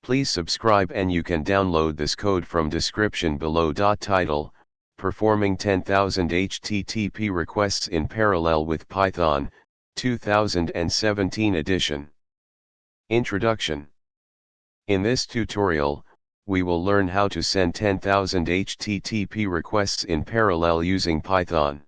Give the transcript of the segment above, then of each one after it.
Please subscribe and you can download this code from description below. Title: Performing 10,000 HTTP requests in parallel with Python, 2017 edition. Introduction. In this tutorial, we will learn how to send 10,000 HTTP requests in parallel using Python.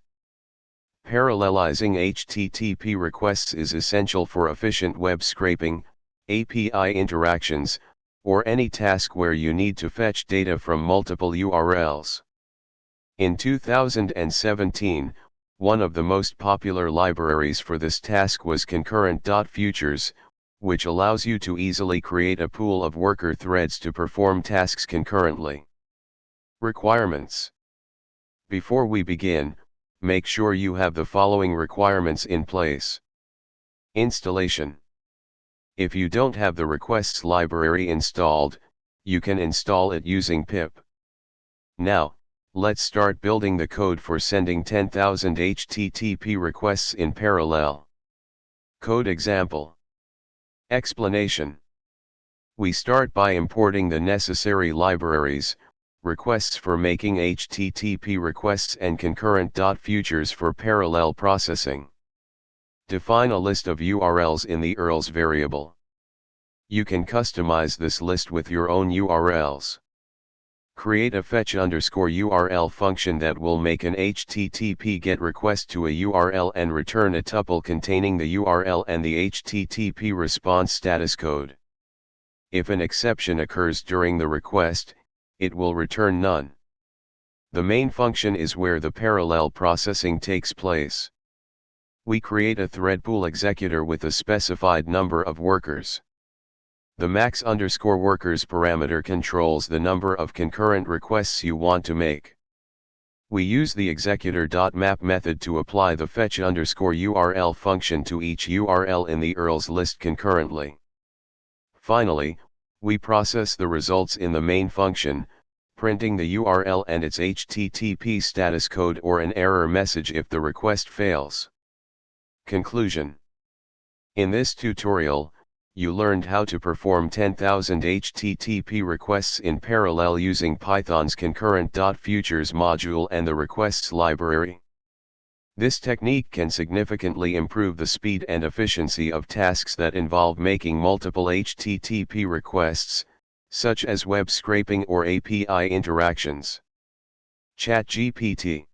Parallelizing HTTP requests is essential for efficient web scraping, API interactions, or any task where you need to fetch data from multiple URLs. In 2017, one of the most popular libraries for this task was concurrent.futures, which allows you to easily create a pool of worker threads to perform tasks concurrently. Requirements. Before we begin, make sure you have the following requirements in place. Installation. If you don't have the requests library installed, you can install it using pip. Now, let's start building the code for sending 10,000 HTTP requests in parallel. Code example. Explanation. We start by importing the necessary libraries, requests for making HTTP requests and concurrent.futures for parallel processing. Define a list of URLs in the URLs variable. You can customize this list with your own URLs. Create a fetch_URL function that will make an HTTP GET request to a URL and return a tuple containing the URL and the HTTP response status code. If an exception occurs during the request, it will return none. The main function is where the parallel processing takes place. We create a thread pool executor with a specified number of workers. The max_workers parameter controls the number of concurrent requests you want to make. We use the executor.map method to apply the fetch_URL function to each URL in the URLs list concurrently. Finally, we process the results in the main function, printing the URL and its HTTP status code or an error message if the request fails. Conclusion. In this tutorial, you learned how to perform 10,000 HTTP requests in parallel using Python's concurrent.futures module and the requests library. This technique can significantly improve the speed and efficiency of tasks that involve making multiple HTTP requests, such as web scraping or API interactions. ChatGPT.